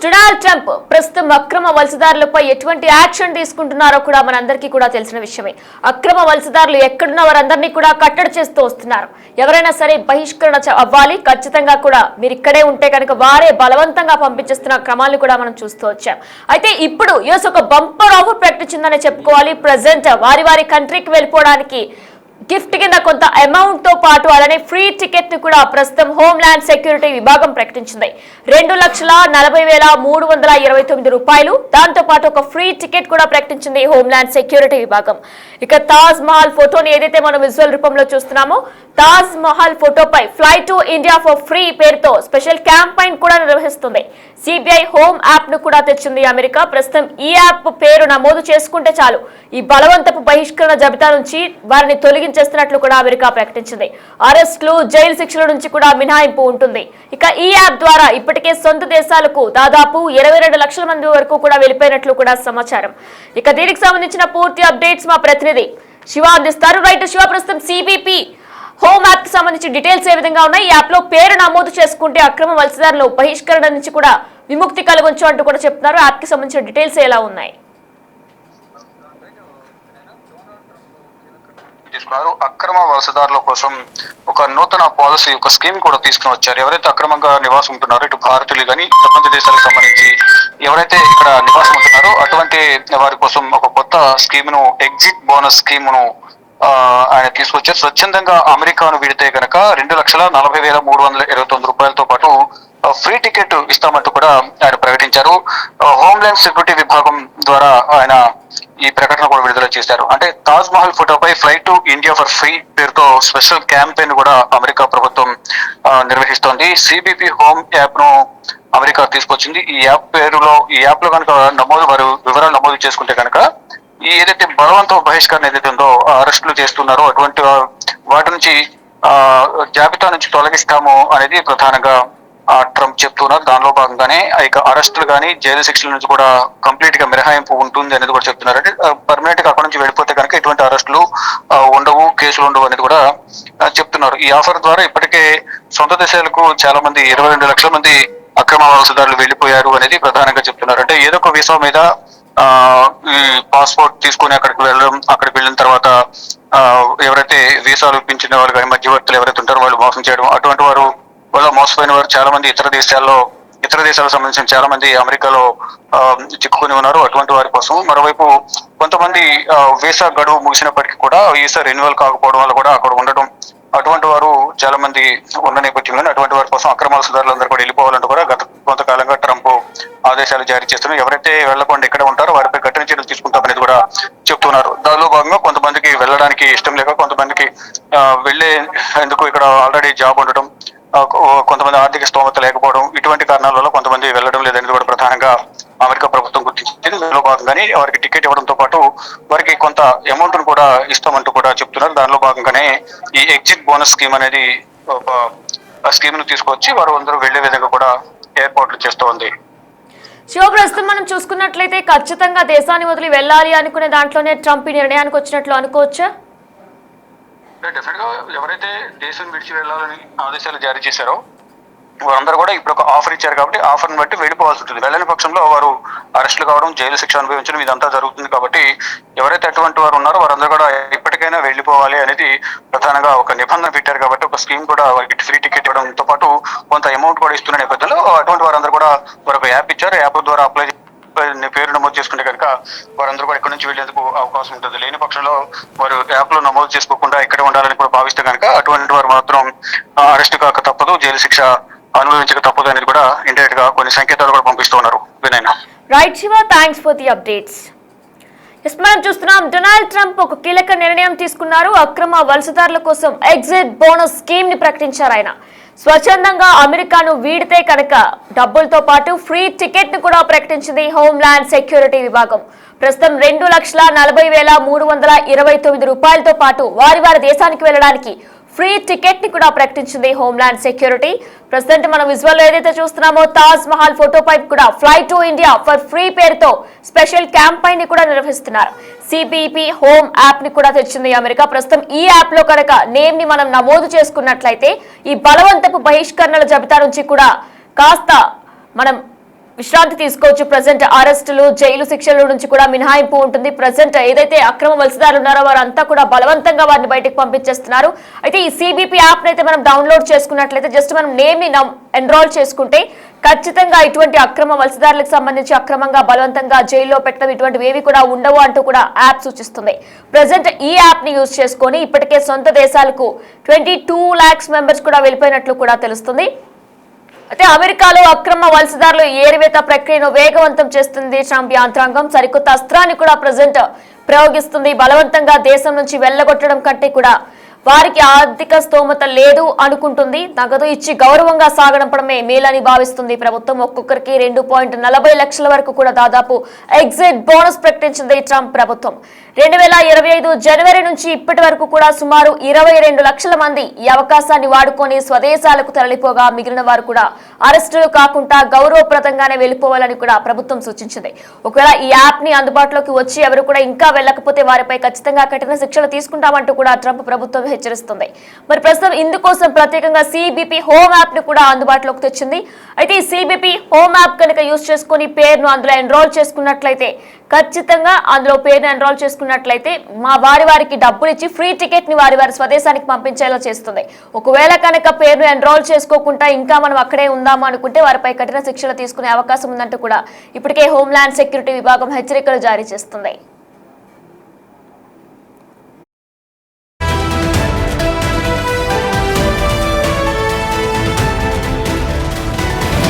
Donald Trump ప్రస్తుతం అక్రమ వలసదారులపై ఎటువంటి యాక్షన్ తీసుకుంటున్నారో కూడా మనందరికీ కూడా తెలిసిన విషయమే. అక్రమ వలసదారులు ఎక్కడున్న వారందరినీ కూడా కట్టడి చేస్తూ వస్తున్నారు. ఎవరైనా సరే బహిష్కరణ అవ్వాలి, ఖచ్చితంగా కూడా మీరు ఇక్కడే ఉంటే కనుక వారే బలవంతంగా పంపించేస్తున్న క్రమాలను కూడా మనం చూస్తూ వచ్చాం. అయితే ఇప్పుడు యుఎస్ ఒక బంపర్ ఆఫర్ ప్రకటించిందనే చెప్పుకోవాలి. ప్రెసెంట్ వారి కంట్రీకి వెళ్ళిపోవడానికి గిఫ్ట్ కింద కొంత అమౌంట్ తో పాటు అలానే ఫ్రీ టికెట్ ని కూడా ప్రస్తుతం హోమ్ ల్యాండ్ సెక్యూరిటీ విభాగం ప్రకటించింది. 2,40,329 రూపాయలు. దాంతో పాటు ఒక ఫ్రీ టికెట్ కూడా ప్రకటించింది హోమ్ ల్యాండ్ సెక్యూరిటీ విభాగం. ఇక తాజ్ మహల్ ఫోటోని ఏదైతే మనం విజువల్ రూపంలో చూస్తున్నామో, తాజ్ మహల్ ఫోటోపై fly to India for free పేరుతో స్పెషల్ క్యాంపెయిన్ కూడా నిర్వహిస్తుంది. సిబిఐ హోమ్ యాప్ ను కూడా తెచ్చింది అమెరికా. ప్రస్తుతం ఈ యాప్ పేరు నమోదు చేసుకుంటే చాలు ఈ బలవంతపు బహిష్కరణ జాబితా నుంచి వారిని తొలగించేస్తున్నట్లు కూడా అమెరికా ప్రకటించింది. అరెస్టులు, జైలు శిక్షల నుంచి కూడా మినహాయింపు ఉంటుంది. ఇక ఈ యాప్ ద్వారా ఇప్పటికే సొంత దేశాలకు దాదాపు 22 లక్షల మంది వరకు కూడా వెళ్ళిపోయినట్లు కూడా సమాచారం. ఇక దీనికి సంబంధించిన పూర్తి అప్డేట్స్ మా ప్రతినిధి శివ అందిస్తారు. రైట్ శివ, ప్రస్తుతం సిబిపి హోమ్ యాప్ కి సంబంధించి డీటెయిల్స్ ఏ విధంగా ఉన్నాయి? ఈ యాప్ లో పేరు నమోదు చేసుకుంటే అక్రమ వలసదారులు బహిష్కరణ నుంచి కూడా విముక్తి కలగొచ్చు అంటూ కూడా చెప్తున్నారు. యాప్ కి సంబంధించిన డీటెయిల్స్ ఎలా ఉన్నాయి? అక్రమ వలసదారుల కోసం ఒక నూతన పాలసీ, ఒక స్కీమ్ కూడా తీసుకుని వచ్చారు. ఎవరైతే అక్రమంగా నివాసం ఉంటున్నారో, ఇటు భారతీయులు కానీ ప్రపంచ దేశాలకు సంబంధించి ఎవరైతే ఇక్కడ నివాసం ఉంటున్నారో అటువంటి వారి కోసం ఒక కొత్త స్కీమ్ ను, ఎగ్జిట్ బోనస్ స్కీమ్ ను ఆయన తీసుకొచ్చారు. స్వచ్ఛందంగా అమెరికాను విడితే కనుక 2,40,329 రూపాయలతో పాటు ఫ్రీ టికెట్ ఇస్తామంటూ కూడా ఆయన ప్రకటించారు. హోమ్లాండ్ సెక్యూరిటీ విభాగం ద్వారా ఆయన ఈ ప్రకటన కూడా విడుదల చేశారు. అంటే తాజ్ మహల్ ఫోటోపై fly to India for free పేరుతో స్పెషల్ క్యాంపెయిన్ కూడా అమెరికా ప్రభుత్వం నిర్వహిస్తోంది. సిబిపి హోమ్ యాప్ ను అమెరికా తీసుకొచ్చింది. ఈ యాప్ లో కనుక వారు వివరాలు నమోదు చేసుకుంటే కనుక ఈ ఏదైతే బలవంత బహిష్కరణ ఏదైతే ఉందో, అరెస్టులు చేస్తున్నారో అటువంటి వాటి నుంచి జాబితా నుంచి తొలగిస్తాము అనేది ప్రధానంగా ట్రంప్ చెప్తున్నారు. దానిలో భాగంగానే ఇక అరెస్టులు కానీ జైలు శిక్షల నుంచి కూడా కంప్లీట్ గా మినహాయింపు ఉంటుంది అనేది కూడా చెప్తున్నారు. అంటే పర్మనెంట్ గా అక్కడ నుంచి వెళ్ళిపోతే కనుక ఎటువంటి అరెస్టులు ఉండవు, కేసులు ఉండవు అనేది కూడా చెప్తున్నారు. ఈ ఆఫర్ ద్వారా ఇప్పటికే సొంత దేశాలకు చాలా మంది 22 లక్షల మంది అక్రమ వలసదారులు వెళ్ళిపోయారు అనేది ప్రధానంగా చెప్తున్నారు. అంటే ఏదో ఒక వీసా మీద ఈ పాస్పోర్ట్ తీసుకుని అక్కడికి వెళ్ళిన తర్వాత ఎవరైతే వీసాలు ఇప్పించిన వాళ్ళు కానీ మధ్యవర్తులు ఎవరైతే ఉంటారో వాళ్ళు మోసం చేయడం, అటువంటి వారు వల్ల మోసపోయిన వారు చాలా మంది ఇతర దేశాలకు సంబంధించిన చాలా మంది అమెరికాలో చిక్కుకుని ఉన్నారు. అటువంటి వారి కోసం మరోవైపు కొంతమంది వీసా గడువు ముగిసినప్పటికీ కూడా వీసా రెన్యువల్ కాకపోవడం వల్ల కూడా అక్కడ ఉండడం, అటువంటి వారు చాలా మంది ఉన్న నేపథ్యంలో అటువంటి వారి కోసం అక్రమ వలసదారులందరూ కూడా వెళ్ళిపోవాలంటూ కూడా గత కొంతకాలంగా ట్రంప్ ఆదేశాలు జారీ చేస్తున్నారు. ఎవరైతే వెళ్లకుండా ఇక్కడ ఉంటారో వారిపై కఠిన చర్యలు తీసుకుంటామనేది కూడా చెప్తున్నారు. దానిలో భాగంగా కొంతమందికి వెళ్ళడానికి ఇష్టం లేక, కొంతమందికి ఎందుకు ఇక్కడ ఆల్రెడీ జాబ్ ఉండటం, కొంతమంది ఆర్థిక స్తోమత లేకపోవడం, ఇటువంటి కారణాల వల్ల కొంతమంది వెళ్ళడం లేదనేది కూడా ప్రధానంగా అమెరికా ప్రభుత్వం గుర్తించింది. దానిలో భాగంగానే వారికి టికెట్ ఇవ్వడంతో పాటు వారికి కొంత అమౌంట్ ను కూడా ఇస్తామంటూ కూడా చెప్తున్నారు. దానిలో భాగంగానే ఈ ఎగ్జిట్ బోనస్ స్కీమ్ అనేది ఒక స్కీమ్ ను తీసుకొచ్చి వారు అందరూ వెళ్లే విధంగా కూడా ఏర్పాట్లు చేస్తూ ఉంది. శివ, ప్రస్తుతం మనం చూసుకున్నట్లయితే ఖచ్చితంగా దేశాన్ని వదిలి వెళ్ళాలి అనుకునే దాంట్లోనే ట్రంప్ నిర్ణయానికి వచ్చినట్లు అనుకోవచ్చా? డెఫినెట్ గా ఎవరైతే దేశం విడిచి వెళ్ళాలని ఆదేశాలు జారీ చేశారో వారందరూ కూడా ఇప్పుడు ఒక ఆఫర్ ఇచ్చారు కాబట్టి ఆఫర్ని బట్టి వెళ్ళిపోవాల్సి ఉంటుంది. వెళ్ళని పక్షంలో వారు అరెస్టులు కావడం, జైలు శిక్ష అనుభవించడం ఇదంతా జరుగుతుంది. కాబట్టి ఎవరైతే అటువంటి వారు ఉన్నారో వారందరూ కూడా ఇప్పటికైనా వెళ్ళిపోవాలి అనేది ప్రధానంగా ఒక నిబంధన పెట్టారు. కాబట్టి ఒక స్కీమ్ కూడా వారికి ఫ్రీ టికెట్ ఇవ్వడంతో పాటు కొంత అమౌంట్ కూడా ఇస్తున్న నేపథ్యంలో అటువంటి వారందరూ కూడా వారు ఒక యాప్ ఇచ్చారు. యాప్ ద్వారా అప్లై పేరు నమోదు చేసుకుంటే కనుక వారందరూ కూడా ఇక్కడ నుంచి వెళ్లేందుకు అవకాశం ఉంటుంది. లేని పక్షంలో వారు యాప్ లో నమోదు చేసుకోకుండా ఇక్కడే ఉండాలని కూడా భావిస్తే కనుక అటువంటి వారు మాత్రం అరెస్ట్ కాక తప్పదు, జైలు శిక్ష అనుభవించక తప్పదు అనేది కూడా ఇండైరెక్ట్ గా కొన్ని సంకేతాలు కూడా పంపిస్తూ ఉన్నారు. Right Shiva, thanks for the updates. మనం చూస్తున్నాం, డొనాల్డ్ ట్రంప్ ఒక కీలక నిర్ణయం తీసుకున్నారు. అక్రమ వలసదారుల కోసం ఎగ్జిట్ బోనస్ స్కీమ్ ని ప్రకటించారు. ఆయన స్వచ్ఛందంగా అమెరికాను వీడితే కనుక డబ్బులతో పాటు ఫ్రీ టికెట్ ను కూడా ప్రకటించింది హోమ్ ల్యాండ్ సెక్యూరిటీ విభాగం. ప్రస్తుతం 2,40,329 రూపాయలతో పాటు వారి దేశానికి వెళ్ళడానికి ఫ్రీ టికెట్ ని కూడా ప్రకటించింది హోమ్ ల్యాండ్ సెక్యూరిటీ. ప్రస్తుతం మనం విజువల్ ఏదైతే చూస్తున్నామో, తాజ్ మహల్ ఫోటోపై కూడా fly to India for free పేరుతో స్పెషల్ క్యాంపెయిన్ ని కూడా నిర్వహిస్తున్నారు. సిబిపి హోమ్ యాప్ ని కూడా తెచ్చింది అమెరికా. ప్రస్తుతం ఈ యాప్ లో కనుక నేమ్ ని మనం నమోదు చేసుకున్నట్లయితే ఈ బలవంతపు బహిష్కరణల జాబితా నుంచి కూడా కాస్త మనం విశ్రాంతి తీసుకోవచ్చు. ప్రజెంట్ అరెస్టులు, జైలు శిక్షల నుంచి కూడా మినహాయింపు ఉంటుంది. ప్రజెంట్ ఏదైతే అక్రమ వలసదారులు ఉన్నారో వారంతా కూడా బలవంతంగా వారిని బయటకు పంపించేస్తున్నారు. అయితే ఈ సిబిపి యాప్ అయితే మనం డౌన్లోడ్ చేసుకున్నట్లయితే జస్ట్ మనం నేమ్ ని ఎన్రోల్ చేసుకుంటే ఖచ్చితంగా ఇటువంటి అక్రమ వలసదారులకు సంబంధించి అక్రమంగా బలవంతంగా జైల్లో పెట్టడం ఇటువంటివి ఏవి కూడా ఉండవు అంటూ కూడా యాప్ సూచిస్తుంది. ప్రజెంట్ ఈ యాప్ ని యూజ్ చేసుకొని ఇప్పటికే సొంత దేశాలకు 22 lakhs మెంబర్స్ కూడా వెళ్ళిపోయినట్లు కూడా తెలుస్తుంది. అయితే అమెరికాలో అక్రమ వలసదారులు ఏరివేత ప్రక్రియను వేగవంతం చేస్తుంది ట్రంప్ యంత్రాంగం. సరికొత్త అస్త్రాన్ని కూడా ప్రజెంట్ ప్రయోగిస్తుంది. బలవంతంగా దేశం నుంచి వెళ్ళగొట్టడం కంటే కూడా వారికి ఆర్థిక స్తోమత లేదు అనుకుంటుంది. నగదు ఇచ్చి గౌరవంగా సాగడంపడమే మేలని భావిస్తుంది ప్రభుత్వం. ఒక్కొక్కరికి 2.40 లక్షల వరకు కూడా దాదాపు ఎగ్జిట్ బోనస్ ప్రకటించింది ట్రంప్ ప్రభుత్వం. 2025 జనవరి నుంచి ఇప్పటి వరకు కూడా సుమారు 22 లక్షల మంది ఈ అవకాశాన్ని వాడుకొని స్వదేశాలకు తరలిపోగా మిగిలిన వారు కూడా అరెస్టులు కాకుండా గౌరవప్రదంగానే వెళ్లిపోవాలని కూడా ప్రభుత్వం సూచించింది. ఒకవేళ ఈ యాప్ ని అందుబాటులోకి వచ్చి ఎవరు కూడా ఇంకా వెళ్ళకపోతే వారిపై ఖచ్చితంగా కఠిన శిక్షలు తీసుకుంటామంటూ కూడా ట్రంప్ ప్రభుత్వం హెచ్చరిస్తుంది. మరి ప్రస్తుతం ఇందుకోసం ప్రత్యేకంగా సిబిపి హోమ్ యాప్ ని కూడా అందుబాటులోకి తెచ్చింది. అయితే ఈ సిబిపి హోమ్ యాప్ కనుక యూజ్ చేసుకుని పేరును అందులో ఎన్రోల్ చేసుకున్నట్లయితే ఖచ్చితంగా అందులో పేరును ఎన్రోల్ చేసుకున్నట్లయితే వారికి డబ్బులు ఇచ్చి ఫ్రీ టికెట్ ని వారి స్వదేశానికి పంపించేలా చేస్తుంది. ఒకవేళ కనుక పేరును ఎన్రోల్ చేసుకోకుండా ఇంకా మనం అక్కడే ఉందాము అనుకుంటే వారిపై కఠిన శిక్షలు తీసుకునే అవకాశం ఉందంటూ కూడా ఇప్పటికే హోంల్యాండ్ సెక్యూరిటీ విభాగం హెచ్చరికలు జారీ చేస్తుంది.